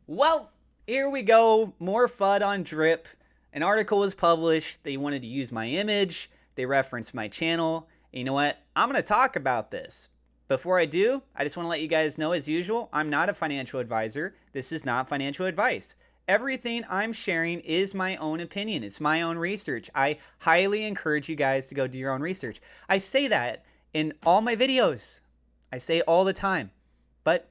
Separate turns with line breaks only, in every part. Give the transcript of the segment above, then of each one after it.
Well, here we go. More FUD on Drip. An article was published. They wanted to use my image. They referenced my channel. And you know what? I'm going to talk about this. Before I do, I just want to let you guys know, as usual, I'm not a financial advisor. This is not financial advice. Everything I'm sharing is my own opinion. It's my own research. I highly encourage you guys to go do your own research. I say that in all my videos. I say it all the time. But,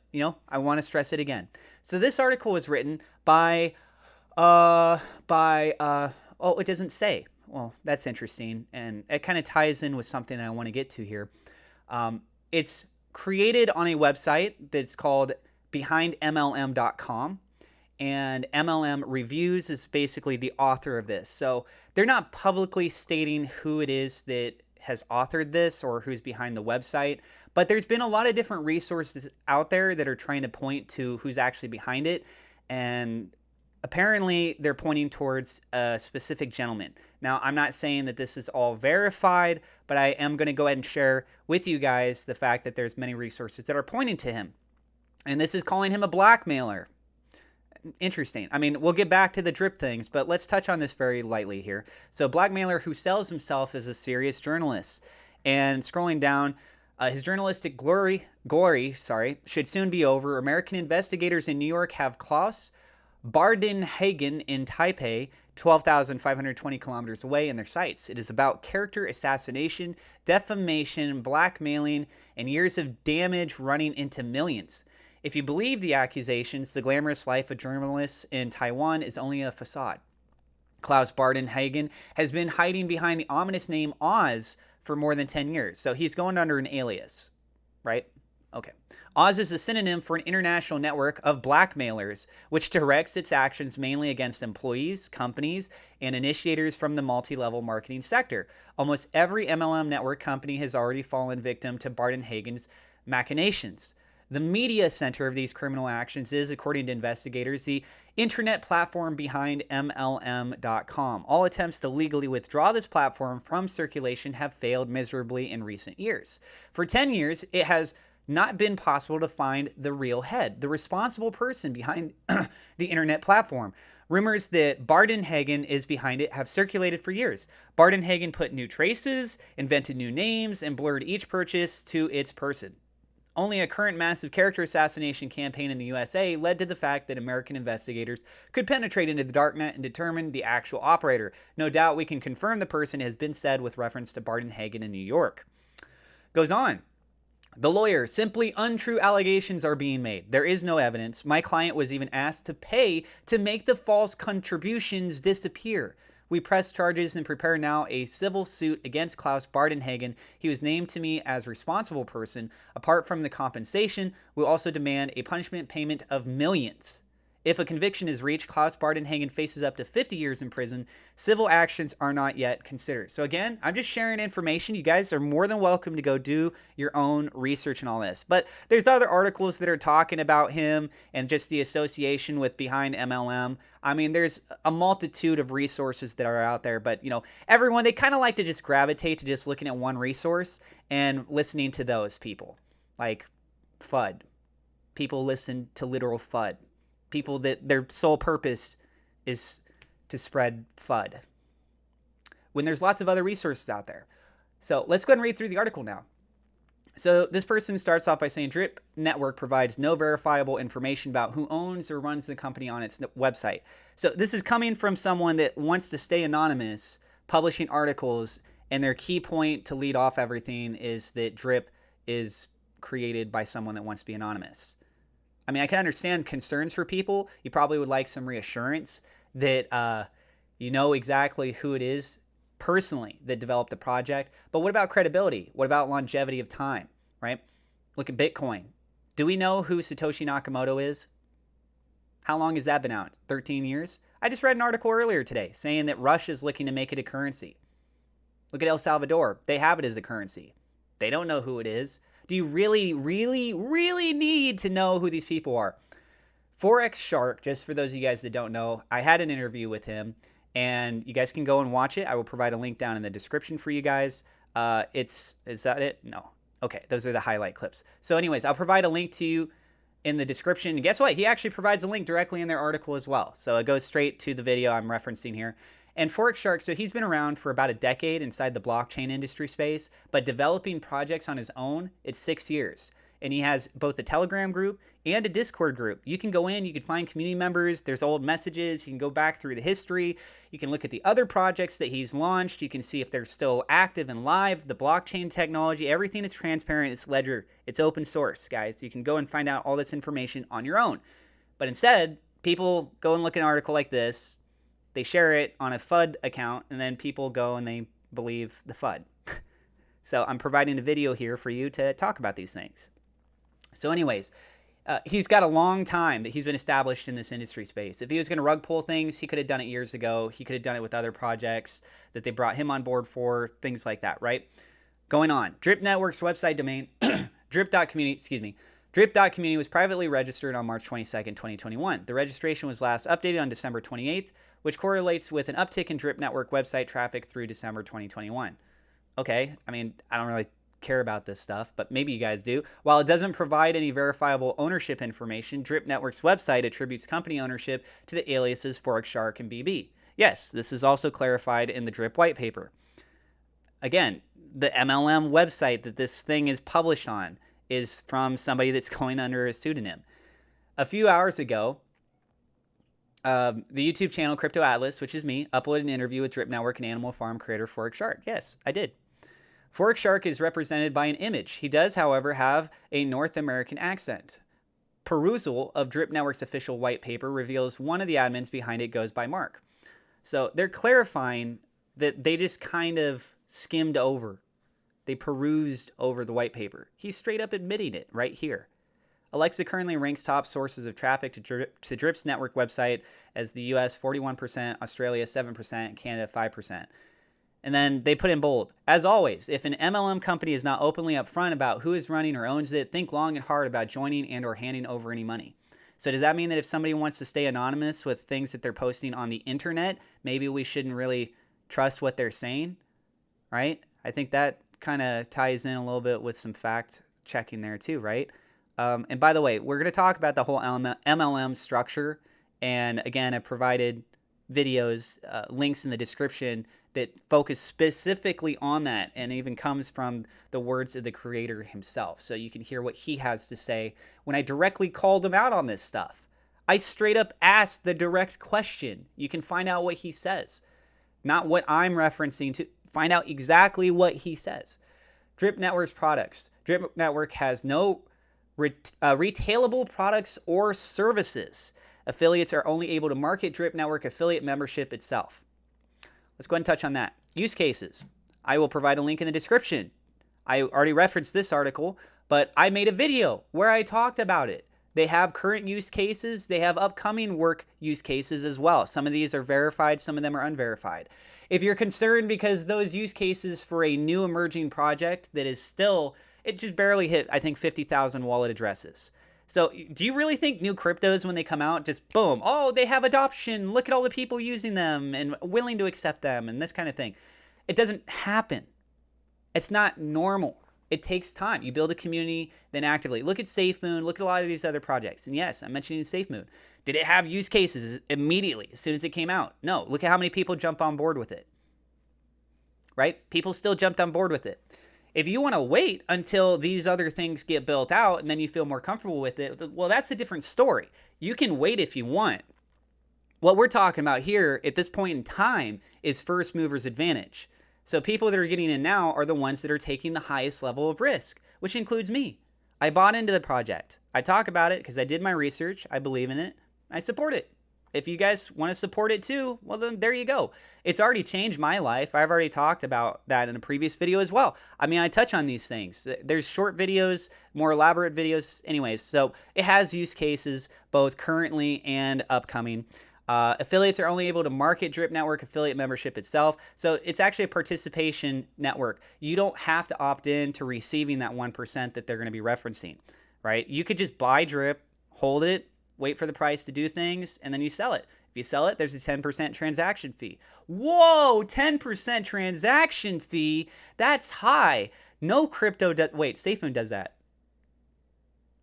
I want to stress it again. So this article was written by, oh, it doesn't say. Well, that's interesting. And it kind of ties in with something I want to get to here. It's created on a website that's called behindmlm.com. And MLM Reviews is basically the author of this. So they're not publicly stating who it is that has authored this or who's behind the website, but there's been a lot of different resources out there that are trying to point to who's actually behind it. And apparently they're pointing towards a specific gentleman. Now, I'm not saying that this is all verified, but I am going to go ahead and share with you guys the fact that there's many resources that are pointing to him. And this is calling him a blackmailer. Interesting. I mean, we'll get back to the drip things, but let's touch on this very lightly here. So, blackmailer who sells himself as a serious journalist. And scrolling down, his journalistic glory, should soon be over. American investigators in New York have Klaus Bardenhagen in Taipei, 12,520 kilometers away, in their sights. It is about character assassination, defamation, blackmailing, and years of damage running into millions. If you believe the accusations, the glamorous life of journalists in Taiwan is only a facade. Klaus Bardenhagen has been hiding behind the ominous name Oz for more than 10 years, so he's going under an alias, right? Okay. Oz is a synonym for an international network of blackmailers, which directs its actions mainly against employees, companies, and initiators from the multi-level marketing sector. Almost every MLM network company has already fallen victim to Bardenhagen's machinations. The media center of these criminal actions is, according to investigators, the internet platform behind MLM.com. All attempts to legally withdraw this platform from circulation have failed miserably in recent years. For 10 years, it has not been possible to find the real head, the responsible person behind the internet platform. Rumors that Bardenhagen is behind it have circulated for years. Bardenhagen put new traces, invented new names, and blurred each purchase to its person. Only a current massive character assassination campaign in the USA led to the fact that American investigators could penetrate into the darknet and determine the actual operator. No doubt we can confirm the person has been said with reference to Bardenhagen in New York. Goes on. The lawyer, simply untrue allegations are being made. There is no evidence. My client was even asked to pay to make the false contributions disappear. We press charges and prepare now a civil suit against Klaus Bardenhagen. He was named to me as responsible person. Apart from the compensation, we'll also demand a punishment payment of millions. If a conviction is reached, Klaus Bardenhagen faces up to 50 years in prison. Civil actions are not yet considered. So again, I'm just sharing information. You guys are more than welcome to go do your own research and all this. But there's other articles that are talking about him and just the association with behind MLM. I mean, there's a multitude of resources that are out there, but everyone, they kind of like to just gravitate to just looking at one resource and listening to those people. Like FUD. People listen to literal FUD. People that their sole purpose is to spread FUD, when there's lots of other resources out there. So let's go ahead and read through the article now. So this person starts off by saying, Drip Network provides no verifiable information about who owns or runs the company on its website. So this is coming from someone that wants to stay anonymous, publishing articles, and their key point to lead off everything is that Drip is created by someone that wants to be anonymous. I mean, I can understand concerns for people. You probably would like some reassurance that you know exactly who it is personally that developed the project. But what about credibility? What about longevity of time, right? Look at Bitcoin. Do we know who Satoshi Nakamoto is? How long has that been out? 13 years? I just read an article earlier today saying that Russia is looking to make it a currency. Look at El Salvador. They have it as a currency. They don't know who it is. Do you really, really, really need to know who these people are? Forex Shark, just for those of you guys that don't know, I had an interview with him, and you guys can go and watch it. I will provide a link down in the description for you guys. Is that it? No. Okay, those are the highlight clips. So anyways, I'll provide a link to you in the description. And guess what? He actually provides a link directly in their article as well. So it goes straight to the video I'm referencing here. And Forex Shark, so he's been around for about a decade inside the blockchain industry space, but developing projects on his own, it's 6 years. And he has both a Telegram group and a Discord group. You can go in, you can find community members, there's old messages, you can go back through the history, you can look at the other projects that he's launched, you can see if they're still active and live, the blockchain technology, everything is transparent, it's ledger, it's open source, guys. You can go and find out all this information on your own. But instead, people go and look at an article like this, they share it on a FUD account, and then people go and they believe the FUD. So I'm providing a video here for you to talk about these things. So anyways, he's got a long time that he's been established in this industry space. If he was going to rug pull things, he could have done it years ago. He could have done it with other projects that they brought him on board for, things like that, right? Going on, Drip Network's website domain, drip.community was privately registered on March 22nd, 2021. The registration was last updated on December 28th, which correlates with an uptick in Drip Network website traffic through December 2021. Okay, I mean, I don't really care about this stuff, but maybe you guys do. While it doesn't provide any verifiable ownership information, Drip Network's website attributes company ownership to the aliases Forex Shark and BB. Yes, this is also clarified in the Drip white paper. Again, the MLM website that this thing is published on is from somebody that's going under a pseudonym. A few hours ago, the YouTube channel Crypto Atlas, which is me, uploaded an interview with Drip Network and Animal Farm creator Forex Shark. Yes, I did. Forex Shark is represented by an image. He does, however, have a North American accent. Perusal of Drip Network's official white paper reveals one of the admins behind it goes by Mark. So they're clarifying that they just kind of skimmed over. They perused over the white paper. He's straight up admitting it right here. Alexa currently ranks top sources of traffic to Drip's network website as the US 41%, Australia 7%, and Canada 5%. And then they put in bold, as always, if an MLM company is not openly upfront about who is running or owns it, think long and hard about joining and or handing over any money. So does that mean that if somebody wants to stay anonymous with things that they're posting on the internet, maybe we shouldn't really trust what they're saying, right? I think that kind of ties in a little bit with some fact checking there too, right? And by the way, we're going to talk about the whole MLM structure. And again, I provided videos, links in the description that focus specifically on that and even comes from the words of the creator himself. So you can hear what he has to say when I directly called him out on this stuff. I straight up asked the direct question. You can find out what he says, not what I'm referencing to. Find out exactly what he says. Drip Network's products. Drip Network has no retailable products or services. Affiliates are only able to market Drip Network affiliate membership itself. Let's go ahead and touch on that. Use cases. I will provide a link in the description. I already referenced this article, but I made a video where I talked about it. They have current use cases. They have upcoming work use cases as well. Some of these are verified. Some of them are unverified. If you're concerned because those use cases for a new emerging project that is still, it just barely hit, I think, 50,000 wallet addresses. So do you really think new cryptos, when they come out, just boom, oh, they have adoption, look at all the people using them and willing to accept them and this kind of thing? It doesn't happen. It's not normal. It takes time. You build a community, then actively. Look at SafeMoon, look at a lot of these other projects. And yes, I'm mentioning SafeMoon. Did it have use cases immediately as soon as it came out? No. Look at how many people jumped on board with it. Right? People still jumped on board with it. If you want to wait until these other things get built out and then you feel more comfortable with it, well, that's a different story. You can wait if you want. What we're talking about here at this point in time is first mover's advantage. So people that are getting in now are the ones that are taking the highest level of risk, which includes me. I bought into the project. I talk about it because I did my research. I believe in it. I support it. If you guys want to support it too, well, then there you go. It's already changed my life. I've already talked about that in a previous video as well. I mean, I touch on these things. There's short videos, more elaborate videos. Anyways, so it has use cases both currently and upcoming. Affiliates are only able to market Drip Network affiliate membership itself. So it's actually a participation network. You don't have to opt in to receiving that 1% that they're going to be referencing, right? You could just buy Drip, hold it, wait for the price to do things, and then you sell it. If you sell it, there's a 10% transaction fee. Whoa, 10% transaction fee? That's high. No crypto does. Wait, SafeMoon does that.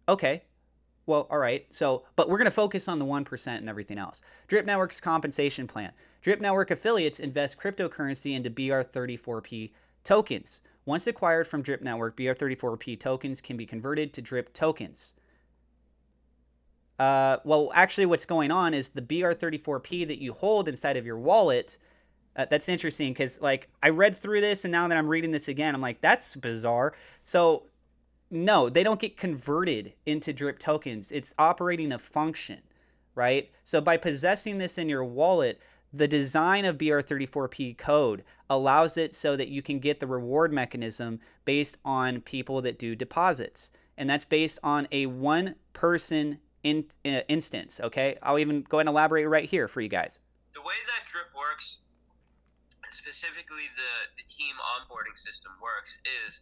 Okay. Well, all right. So, but we're going to focus on the 1% and everything else. Drip Network's compensation plan. Drip Network affiliates invest cryptocurrency into BR34P tokens. Once acquired from Drip Network, BR34P tokens can be converted to Drip tokens. Well, actually, what's going on is the BR34P that you hold inside of your wallet. That's interesting because, like, I read through this, and now that I'm reading this again, I'm like, that's bizarre. So, no, they don't get converted into drip tokens. It's operating a function, right? So by possessing this in your wallet, the design of BR34P code allows it so that you can get the reward mechanism based on people that do deposits. And that's based on a one person instance, okay? I'll even go ahead and elaborate right here for you guys.
The way that Drip works, specifically the team onboarding system works, is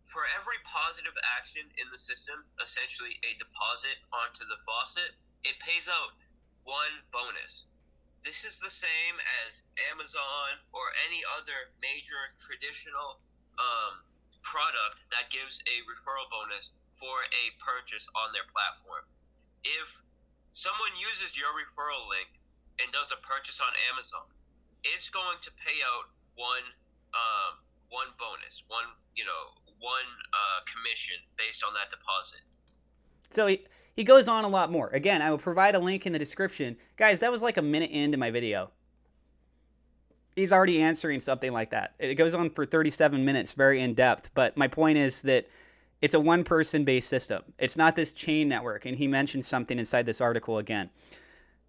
for every positive action in the system, essentially a deposit onto the faucet, it pays out one bonus. This is the same as Amazon or any other major traditional product that gives a referral bonus for a purchase on their platform. If someone uses your referral link and does a purchase on Amazon, it's going to pay out one bonus, one commission based on that deposit.
So he goes on a lot more. Again, I will provide a link in the description. Guys, that was like a minute into my video. He's already answering something like that. It goes on for 37 minutes, very in depth. But my point is that it's a one-person based system. It's not this chain network. And he mentioned something inside this article again.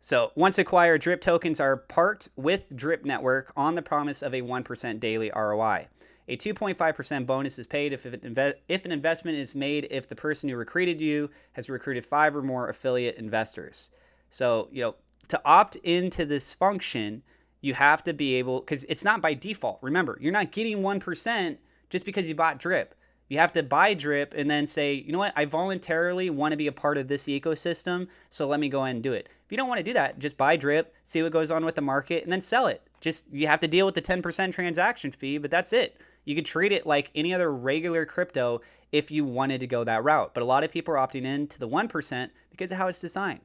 So once acquired, Drip tokens are parked with Drip Network on the promise of a 1% daily ROI. A 2.5% bonus is paid if an investment is made if the person who recruited you has recruited 5 or more affiliate investors. So, to opt into this function, you have to be able, because it's not by default. Remember, you're not getting 1% just because you bought Drip. You have to buy Drip and then say, you know what, I voluntarily want to be a part of this ecosystem, so let me go ahead and do it. If you don't want to do that, just buy Drip, see what goes on with the market, and then sell it. You have to deal with the 10% transaction fee, but that's it. You could treat it like any other regular crypto if you wanted to go that route. But a lot of people are opting in to the 1% because of how it's designed.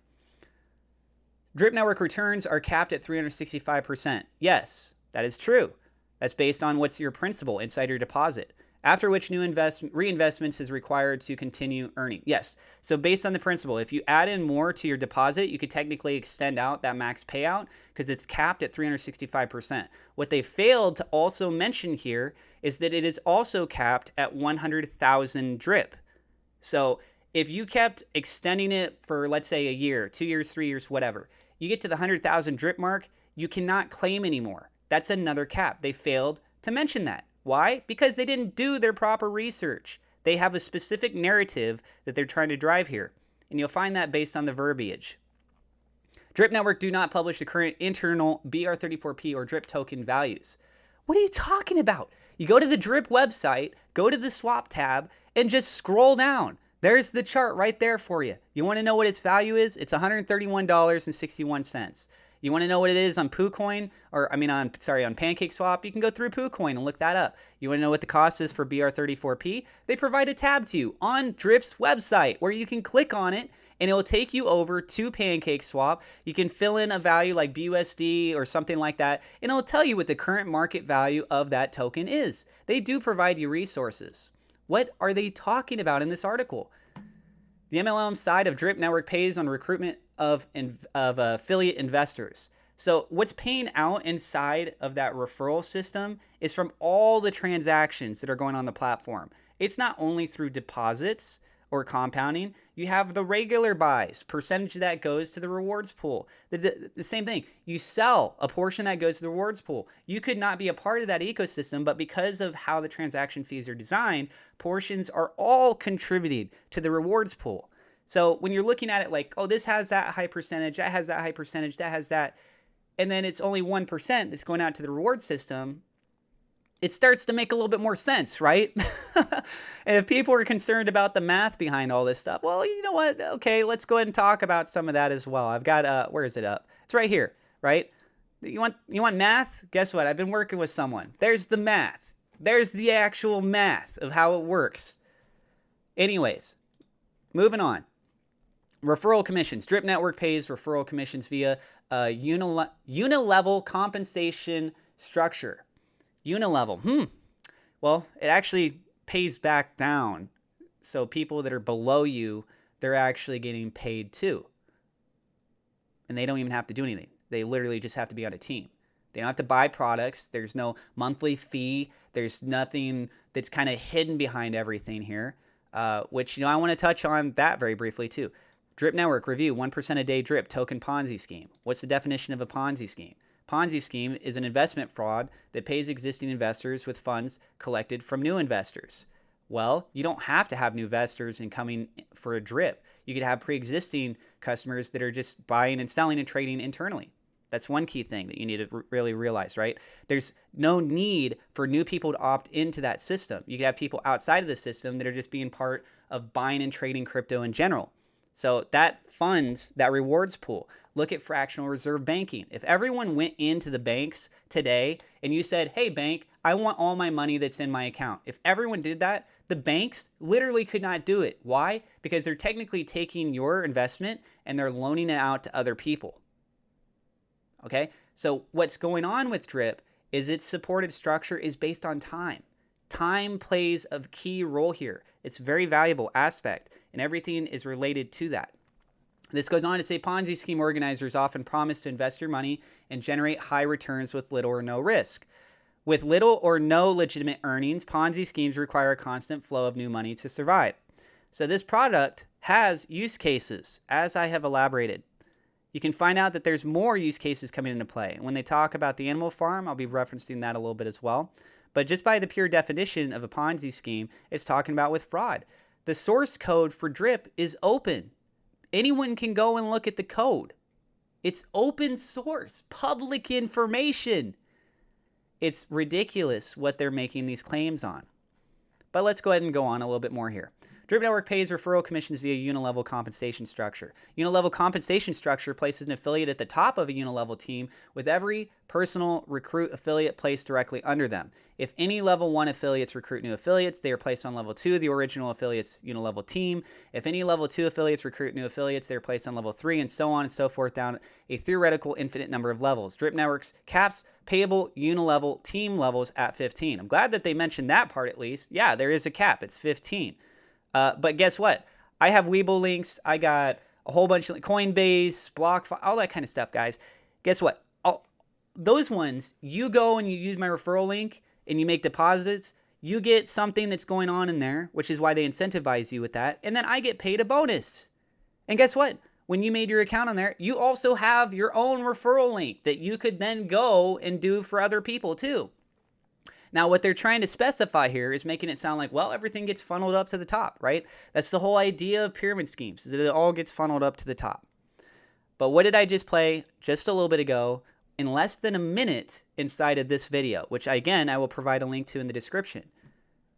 Drip Network returns are capped at 365%. Yes, that is true. That's based on what's your principal inside your deposit. After which new reinvestments is required to continue earning. Yes, so based on the principal, if you add in more to your deposit, you could technically extend out that max payout because it's capped at 365%. What they failed to also mention here is that it is also capped at 100,000 drip. So if you kept extending it for, let's say, a year, 2 years, 3 years, whatever, you get to the 100,000 drip mark, you cannot claim anymore. That's another cap. They failed to mention that. Why? Because they didn't do their proper research. They have a specific narrative that they're trying to drive here, and you'll find that based on the verbiage. Drip Network do not publish the current internal BR34P or Drip token values. What are you talking about? You go to the Drip website, go to the swap tab, and just scroll down. There's the chart right there for you. You want to know what its value is? It's $131.61. You want to know what it is on PooCoin, on PancakeSwap? You can go through PooCoin and look that up. You want to know what the cost is for BR34P? They provide a tab to you on Drip's website where you can click on it and it will take you over to PancakeSwap. You can fill in a value like BUSD or something like that, and it'll tell you what the current market value of that token is. They do provide you resources. What are they talking about in this article? The MLM side of Drip Network pays on recruitment of affiliate investors. So what's paying out inside of that referral system is from all the transactions that are going on the platform. It's not only through deposits or compounding. You have the regular buys, percentage of that goes to the rewards pool. The same thing. You sell a portion that goes to the rewards pool. You could not be a part of that ecosystem, but because of how the transaction fees are designed, portions are all contributing to the rewards pool. So when you're looking at it like, oh, this has that high percentage, that has that high percentage, that has that, and then it's only 1% that's going out to the reward system, it starts to make a little bit more sense, right? And if people are concerned about the math behind all this stuff, well, you know what? Okay, let's go ahead and talk about some of that as well. I've got, where is it up? It's right here, right? You want math? Guess what? I've been working with someone. There's the math. There's the actual math of how it works. Anyways, moving on. Referral commissions. Drip Network pays referral commissions via a unilevel compensation structure. Unilevel. Well, it actually pays back down. So people that are below you, they're actually getting paid too. And they don't even have to do anything. They literally just have to be on a team. They don't have to buy products. There's no monthly fee. There's nothing that's kind of hidden behind everything here, which, I want to touch on that very briefly too. Drip Network review, 1% a day drip token Ponzi scheme. What's the definition of a Ponzi scheme? Ponzi scheme is an investment fraud that pays existing investors with funds collected from new investors. Well, you don't have to have new investors in coming for a drip. You could have pre-existing customers that are just buying and selling and trading internally. That's one key thing that you need to really realize, right? There's no need for new people to opt into that system. You could have people outside of the system that are just being part of buying and trading crypto in general. So that funds, that rewards pool. Look at fractional reserve banking. If everyone went into the banks today and you said, hey, bank, I want all my money that's in my account. If everyone did that, the banks literally could not do it. Why? Because they're technically taking your investment and they're loaning it out to other people. Okay? So what's going on with Drip is its supported structure is based on time. Time plays a key role here. It's a very valuable aspect, and everything is related to that. This goes on to say Ponzi scheme organizers often promise to invest your money and generate high returns with little or no risk. With little or no legitimate earnings, Ponzi schemes require a constant flow of new money to survive. So this product has use cases, as I have elaborated. You can find out that there's more use cases coming into play. When they talk about the animal farm, I'll be referencing that a little bit as well. But just by the pure definition of a Ponzi scheme, it's talking about with fraud. The source code for Drip is open. Anyone can go and look at the code. It's open source, public information. It's ridiculous what they're making these claims on. But let's go ahead and go on a little bit more here. Drip Network pays referral commissions via unilevel compensation structure. Unilevel compensation structure places an affiliate at the top of a unilevel team with every personal recruit affiliate placed directly under them. If any level 1 affiliates recruit new affiliates, they are placed on level 2 of the original affiliate's unilevel team. If any level 2 affiliates recruit new affiliates, they are placed on level 3, and so on and so forth down a theoretical infinite number of levels. Drip Networks caps payable unilevel team levels at 15. I'm glad that they mentioned that part at least. Yeah, there is a cap. It's 15. But guess what? I have Webull links. I got a whole bunch of Coinbase, BlockFi, all that kind of stuff, guys. Guess what? Those ones, you go and you use my referral link and you make deposits. You get something that's going on in there, which is why they incentivize you with that. And then I get paid a bonus. And guess what? When you made your account on there, you also have your own referral link that you could then go and do for other people too. Now, what they're trying to specify here is making it sound like, well, everything gets funneled up to the top, right? That's the whole idea of pyramid schemes, that it all gets funneled up to the top. But what did I just play just a little bit ago in less than a minute inside of this video, which again, I will provide a link to in the description.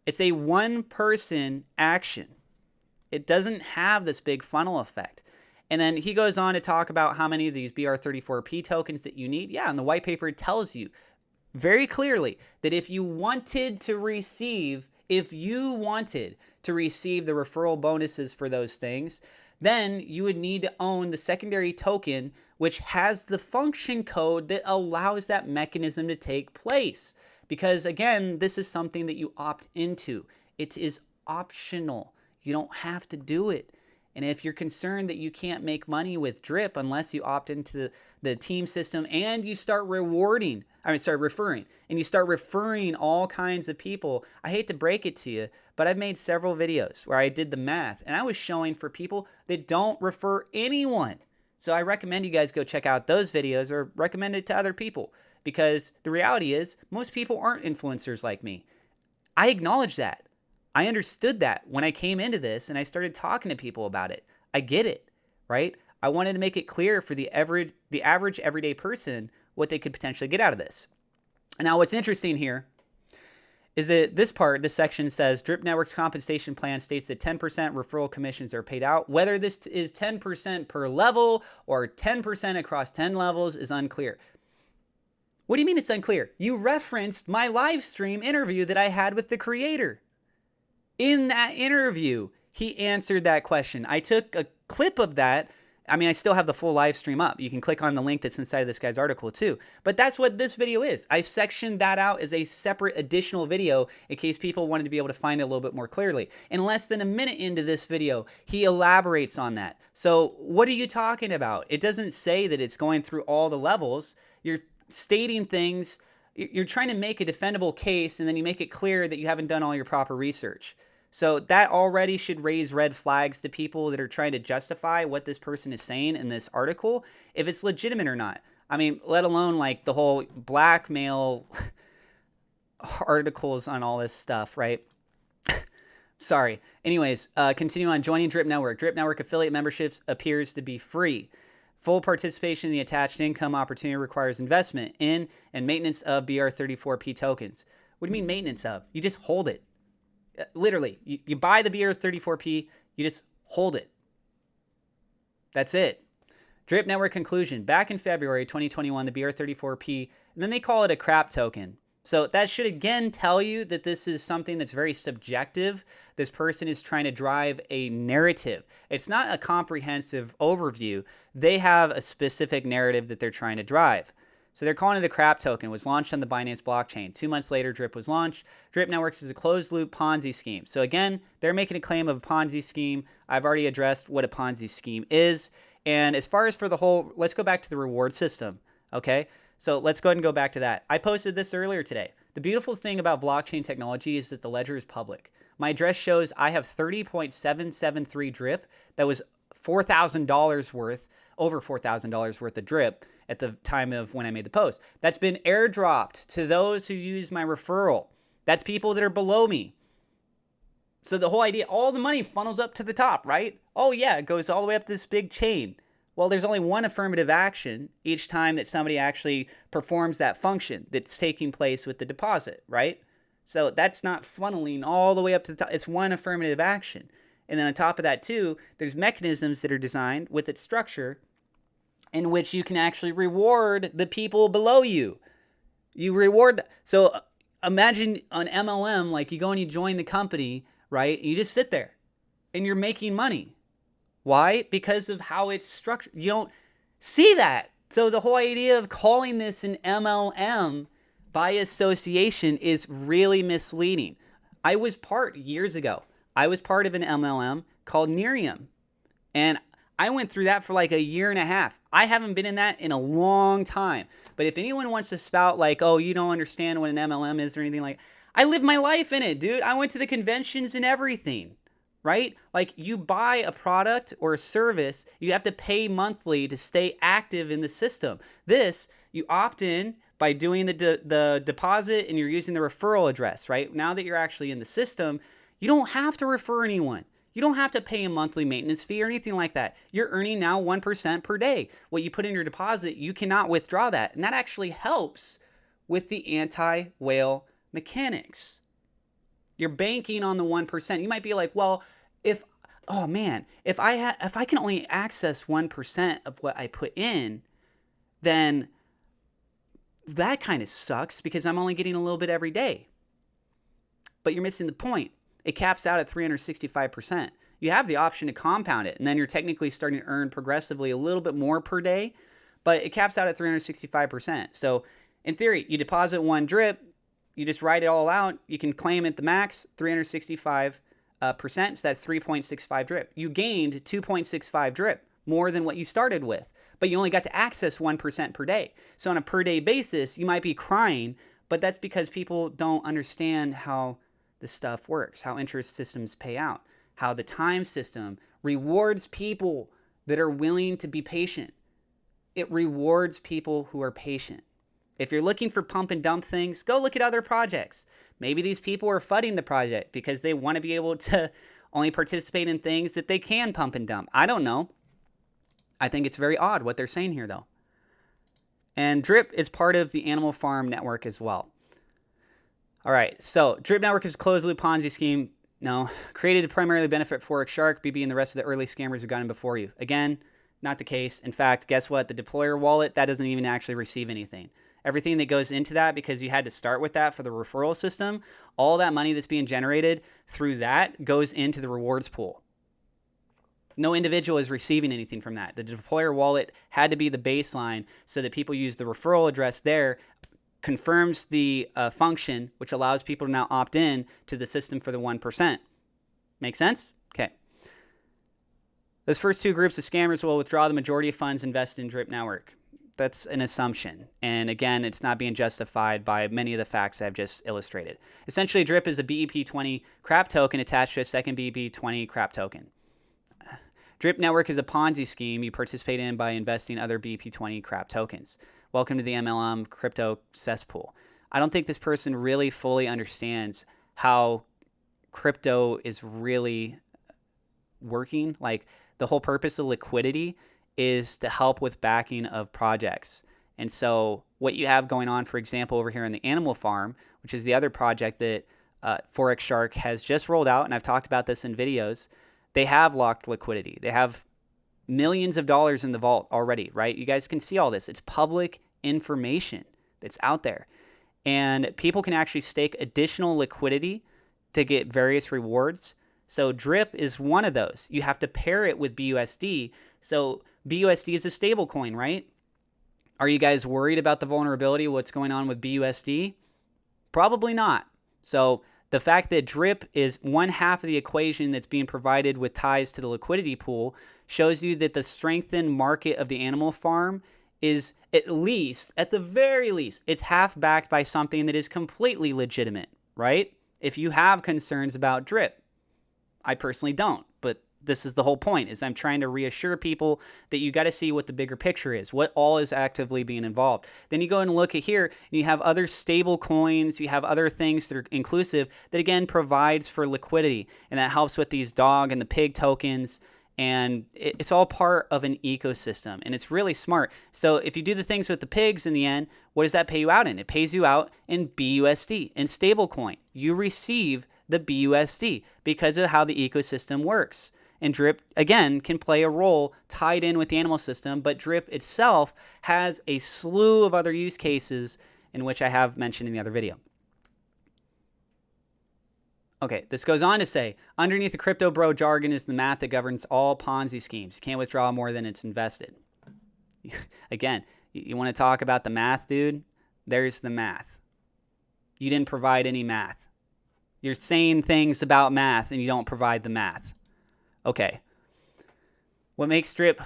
It's a one-person action. It doesn't have this big funnel effect. And then he goes on to talk about how many of these BR34P tokens that you need. Yeah, and the white paper tells you very clearly that if you wanted to receive the referral bonuses for those things, then you would need to own the secondary token, which has the function code that allows that mechanism to take place. Because again, this is something that you opt into. It is optional. You don't have to do it. And if you're concerned that you can't make money with Drip unless you opt into the team system and you start referring, and you start referring all kinds of people, I hate to break it to you, but I've made several videos where I did the math and I was showing for people that don't refer anyone. So I recommend you guys go check out those videos or recommend it to other people, because the reality is most people aren't influencers like me. I acknowledge that. I understood that when I came into this and I started talking to people about it. I get it, right? I wanted to make it clear for the average everyday person what they could potentially get out of this. Now, what's interesting here is that this section says Drip Network's compensation plan states that 10% referral commissions are paid out. Whether this is 10% per level or 10% across 10 levels is unclear. What do you mean it's unclear? You referenced my live stream interview that I had with the creator. In that interview, he answered that question. I took a clip of that. I mean, I still have the full live stream up. You can click on the link that's inside of this guy's article too. But that's what this video is. I sectioned that out as a separate additional video in case people wanted to be able to find it a little bit more clearly. In less than a minute into this video, he elaborates on that. So what are you talking about? It doesn't say that it's going through all the levels. You're stating things. You're trying to make a defendable case, and then you make it clear that you haven't done all your proper research. So that already should raise red flags to people that are trying to justify what this person is saying in this article, if it's legitimate or not. I mean, let alone like the whole blackmail articles on all this stuff, right? Sorry. Anyways, continue on. Joining Drip Network. Drip Network affiliate memberships appears to be free. Full participation in the attached income opportunity requires investment in and maintenance of BR34P tokens. What do you mean maintenance of? You just hold it. Literally, you buy the BR34P, you just hold it. That's it. Drip Network conclusion. Back in February 2021, the BR34P, and then they call it a crap token. So that should again tell you that this is something that's very subjective. This person is trying to drive a narrative. It's not a comprehensive overview. They have a specific narrative that they're trying to drive. So they're calling it a crap token. It was launched on the Binance blockchain. 2 months later, Drip was launched. Drip Networks is a closed-loop Ponzi scheme. So again, they're making a claim of a Ponzi scheme. I've already addressed what a Ponzi scheme is. And as far as for the whole, let's go back to the reward system, okay? So let's go ahead and go back to that. I posted this earlier today. The beautiful thing about blockchain technology is that the ledger is public. My address shows I have 30.773 Drip. That was $4,000 worth, over $4,000 worth of Drip at the time of when I made the post. That's been airdropped to those who use my referral. That's people that are below me. So the whole idea, all the money funnels up to the top, right? Oh yeah, it goes all the way up this big chain. Well, there's only one affirmative action each time that somebody actually performs that function that's taking place with the deposit, right? So that's not funneling all the way up to the top. It's one affirmative action. And then on top of that too, there's mechanisms that are designed with its structure in which you can actually reward the people below you. You reward. So imagine an MLM, like you go and you join the company, right? And you just sit there and you're making money. Why? Because of how it's structured. You don't see that. So the whole idea of calling this an MLM by association is really misleading. Years ago, I was part of an MLM called Nerium. And I went through that for like a year and a half. I haven't been in that in a long time. But if anyone wants to spout like, oh, you don't understand what an MLM is or anything like, I lived my life in it, dude. I went to the conventions and everything, right? Like you buy a product or a service, you have to pay monthly to stay active in the system. This, you opt in by doing the deposit and you're using the referral address, right? Now that you're actually in the system, you don't have to refer anyone. You don't have to pay a monthly maintenance fee or anything like that. You're earning now 1% per day. What you put in your deposit, you cannot withdraw that. And that actually helps with the anti-whale mechanics. You're banking on the 1%. You might be like, well, if I can only access 1% of what I put in, then that kind of sucks because I'm only getting a little bit every day. But you're missing the point. It caps out at 365%. You have the option to compound it, and then you're technically starting to earn progressively a little bit more per day, but it caps out at 365%. So in theory, you deposit one drip, you just write it all out, you can claim at the max 365%, so that's 3.65 drip. You gained 2.65 drip, more than what you started with, but you only got to access 1% per day. So on a per day basis, you might be crying, but that's because people don't understand how this stuff works, how interest systems pay out, how the time system rewards people that are willing to be patient. It rewards people who are patient. If you're looking for pump and dump things, go look at other projects. Maybe these people are FUDing the project because they want to be able to only participate in things that they can pump and dump. I don't know. I think it's very odd what they're saying here, though. And Drip is part of the Animal Farm network as well. All right, so Drip Network is a closed-loop Ponzi scheme. No, created to primarily benefit Forex Shark, BB, and the rest of the early scammers who got in before you. Again, not the case. In fact, guess what? The deployer wallet, that doesn't even actually receive anything. Everything that goes into that, because you had to start with that for the referral system, all that money that's being generated through that goes into the rewards pool. No individual is receiving anything from that. The deployer wallet had to be the baseline so that people use the referral address there, confirms the function, which allows people to now opt in to the system for the 1%. Make sense? Okay. Those first two groups of scammers will withdraw the majority of funds invested in Drip Network. That's an assumption. And again, it's not being justified by many of the facts I've just illustrated. Essentially, Drip is a BEP20 crap token attached to a second BEP20 crap token. Drip Network is a Ponzi scheme you participate in by investing other BEP20 crap tokens. Welcome to the MLM crypto cesspool. I don't think this person really fully understands how crypto is really working. Like, the whole purpose of liquidity is to help with backing of projects. And so what you have going on, for example, over here on the Animal Farm, which is the other project that Forex Shark has just rolled out, and I've talked about this in videos, they have locked liquidity. They have millions of dollars in the vault already, right? You guys can see all this. It's public information that's out there. And people can actually stake additional liquidity to get various rewards. So Drip is one of those. You have to pair it with BUSD. So BUSD is a stable coin, right? Are you guys worried about the vulnerability of what's going on with BUSD? Probably not. So the fact that Drip is one half of the equation that's being provided with ties to the liquidity pool shows you that the strengthened market of the Animal Farm is at the very least, it's half backed by something that is completely legitimate, right? If you have concerns about Drip, I personally don't, but this is the whole point, is I'm trying to reassure people that you got to see what the bigger picture is, what all is actively being involved. Then you go and look at here, and you have other stable coins, you have other things that are inclusive that again provides for liquidity, and that helps with these dog and the pig tokens, and it's all part of an ecosystem, and it's really smart. So if you do the things with the pigs in the end, what does that pay you out in? It pays you out in BUSD, in stablecoin. You receive the BUSD because of how the ecosystem works. And Drip, again, can play a role tied in with the animal system, but Drip itself has a slew of other use cases in which I have mentioned in the other video. Okay, this goes on to say, underneath the crypto bro jargon is the math that governs all Ponzi schemes. You can't withdraw more than it's invested. Again, you want to talk about the math, dude? There's the math. You didn't provide any math. You're saying things about math and you don't provide the math. Okay. What makes Drip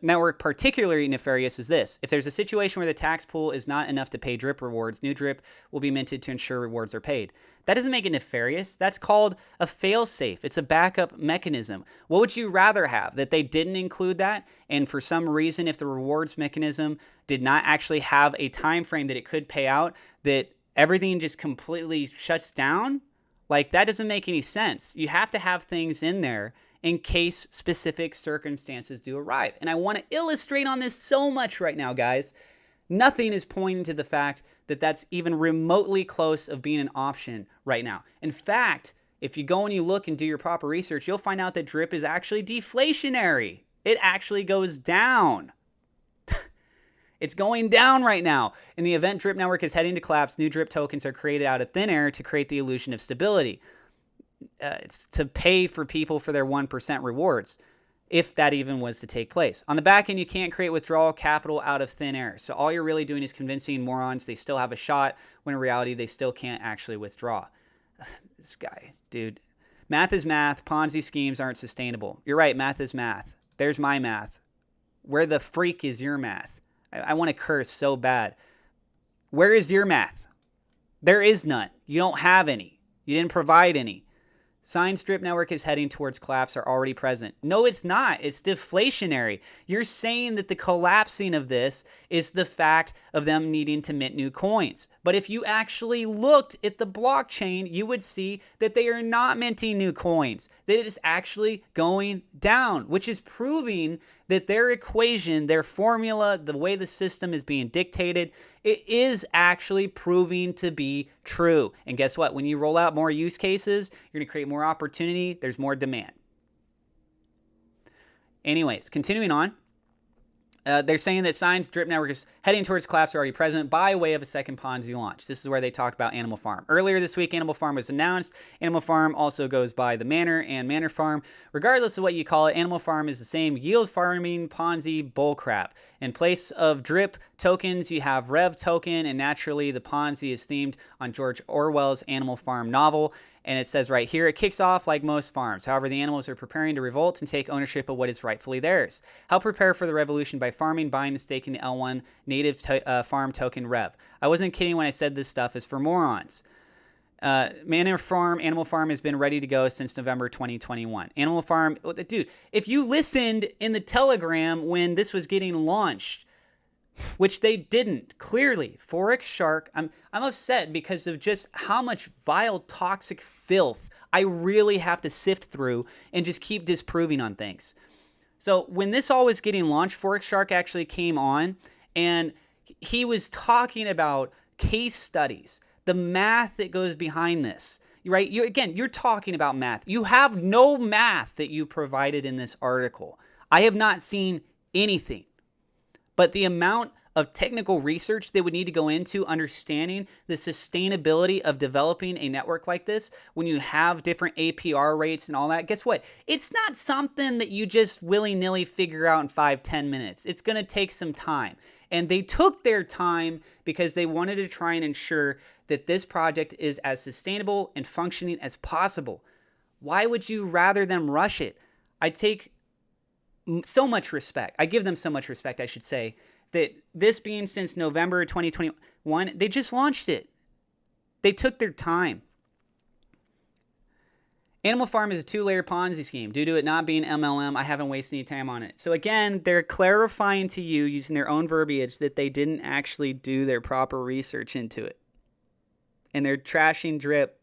Network particularly nefarious is this. If there's a situation where the tax pool is not enough to pay Drip rewards, new Drip will be minted to ensure rewards are paid. That doesn't make it nefarious. That's called a fail-safe. It's a backup mechanism. What would you rather have? That they didn't include that, and for some reason, if the rewards mechanism did not actually have a time frame that it could pay out, that everything just completely shuts down? Like, that doesn't make any sense. You have to have things in there in case specific circumstances do arrive. And I want to illustrate on this so much right now, guys. Nothing is pointing to the fact that that's even remotely close of being an option right now. In fact, if you go and you look and do your proper research, you'll find out that Drip is actually deflationary. It actually goes down. It's going down right now. In the event Drip Network is heading to collapse, new Drip tokens are created out of thin air to create the illusion of stability. It's to pay for people for their 1% rewards, if that even was to take place. On the back end, you can't create withdrawal capital out of thin air. So all you're really doing is convincing morons they still have a shot, when in reality, they still can't actually withdraw. This guy, dude. Math is math. Ponzi schemes aren't sustainable. You're right, math is math. There's my math. Where the freak is your math? I want to curse so bad. Where is your math? There is none. You don't have any. You didn't provide any. Signs Drip Network is heading towards collapse are already present. No, it's not. It's deflationary. You're saying that the collapsing of this is the fact of them needing to mint new coins. But if you actually looked at the blockchain, you would see that they are not minting new coins, that it is actually going down, which is proving that their equation, their formula, the way the system is being dictated, it is actually proving to be true. And guess what? When you roll out more use cases, you're going to create more opportunity. There's more demand. Anyways, continuing on. They're saying that signs Drip Network is heading towards collapse are already present by way of a second Ponzi launch. This is where they talk about Animal Farm. Earlier this week, Animal Farm was announced. Animal Farm also goes by the Manor and Manor Farm. Regardless of what you call it, Animal Farm is the same yield farming Ponzi bullcrap. In place of Drip tokens, you have Rev token, and naturally the Ponzi is themed on George Orwell's Animal Farm novel. And it says right here, it kicks off like most farms. However, the animals are preparing to revolt and take ownership of what is rightfully theirs. Help prepare for the revolution by farming, buying, and staking the L1 native farm token Rev. I wasn't kidding when I said this stuff is for morons. Manor Farm, Animal Farm has been ready to go since November 2021. Animal Farm, dude, if you listened in the Telegram when this was getting launched, which they didn't, clearly. Forex Shark, I'm upset because of just how much vile, toxic filth I really have to sift through and just keep disproving on things. So when this all was getting launched, Forex Shark actually came on, and he was talking about case studies, the math that goes behind this, right? You're talking about math. You have no math that you provided in this article. I have not seen anything. But the amount of technical research they would need to go into understanding the sustainability of developing a network like this when you have different APR rates and all that, guess what? It's not something that you just willy-nilly figure out in 5-10 minutes. It's going to take some time. And they took their time because they wanted to try and ensure that this project is as sustainable and functioning as possible. Why would you rather them rush it? I take so much respect. I give them so much respect, I should say, that this being since November 2021, they just launched it. They took their time. Animal Farm is a 2-layer Ponzi scheme. Due to it not being MLM, I haven't wasted any time on it. So again, they're clarifying to you using their own verbiage that they didn't actually do their proper research into it. And they're trashing Drip.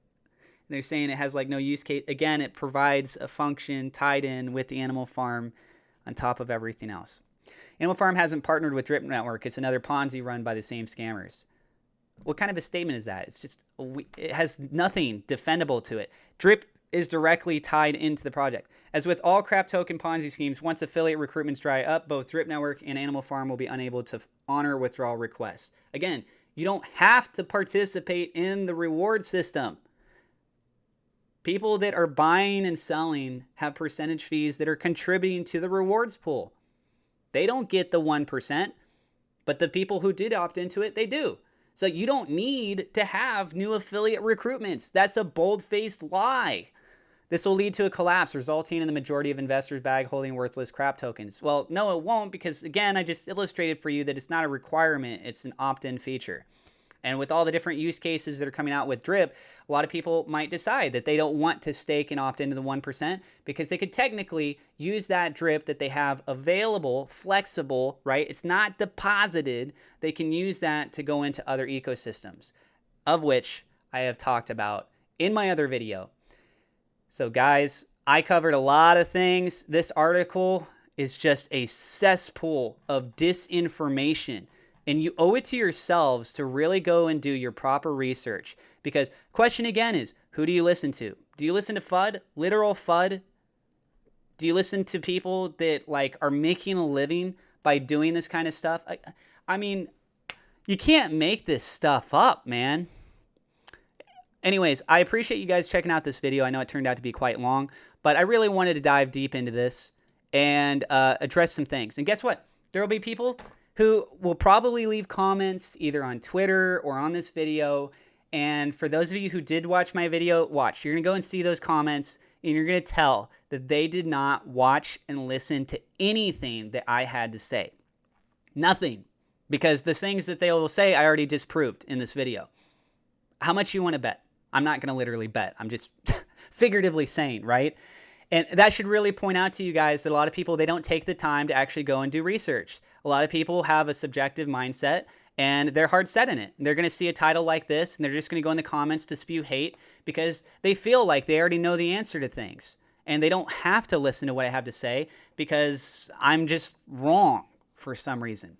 They're saying it has like no use case. Again, it provides a function tied in with the Animal Farm on top of everything else. Animal Farm hasn't partnered with Drip Network. It's another Ponzi run by the same scammers. What kind of a statement is that? It's just, it has nothing defendable to it. Drip is directly tied into the project. As with all crap token Ponzi schemes, once affiliate recruitments dry up, both Drip Network and Animal Farm will be unable to honor withdrawal requests. Again, you don't have to participate in the reward system. People that are buying and selling have percentage fees that are contributing to the rewards pool. They don't get the 1%, but the people who did opt into it, they do. So you don't need to have new affiliate recruitments. That's a bold-faced lie. This will lead to a collapse, resulting in the majority of investors bag holding worthless crap tokens. Well, no, it won't, because again, I just illustrated for you that it's not a requirement, it's an opt-in feature. And with all the different use cases that are coming out with Drip, a lot of people might decide that they don't want to stake and opt into the 1% because they could technically use that Drip that they have available, flexible, right? It's not deposited. They can use that to go into other ecosystems, of which I have talked about in my other video. So guys, I covered a lot of things. This article is just a cesspool of disinformation. And you owe it to yourselves to really go and do your proper research. Because question again is, who do you listen to? Do you listen to FUD? Literal FUD? Do you listen to people that like are making a living by doing this kind of stuff? I mean, you can't make this stuff up, man. Anyways, I appreciate you guys checking out this video. I know it turned out to be quite long, but I really wanted to dive deep into this and address some things. And guess what? There will be people who will probably leave comments either on Twitter or on this video. And for those of you who did watch my video, watch. You're going to go and see those comments, and you're going to tell that they did not watch and listen to anything that I had to say. Nothing. Because the things that they will say, I already disproved in this video. How much you want to bet? I'm not going to literally bet. I'm just figuratively saying, right? And that should really point out to you guys that a lot of people, they don't take the time to actually go and do research. A lot of people have a subjective mindset and they're hard set in it. They're going to see a title like this and they're just going to go in the comments to spew hate because they feel like they already know the answer to things. And they don't have to listen to what I have to say because I'm just wrong for some reason.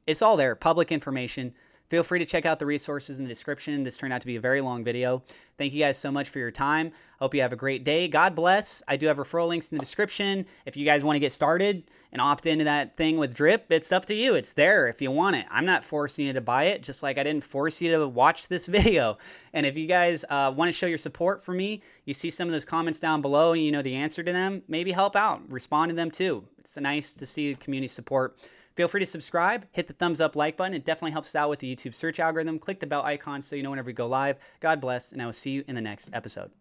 It's all there, public information. Feel free to check out the resources in the description. This turned out to be a very long video. Thank you guys so much for your time. Hope you have a great day. God bless. I do have referral links in the description. If you guys want to get started and opt into that thing with Drip, it's up to you. It's there if you want it. I'm not forcing you to buy it, just like I didn't force you to watch this video. And if you guys want to show your support for me, you see some of those comments down below and you know the answer to them, maybe help out. Respond to them too. It's nice to see community support. Feel free to subscribe, hit the thumbs up like button. It definitely helps us out with the YouTube search algorithm. Click the bell icon so you know whenever we go live. God bless, and I will see you in the next episode.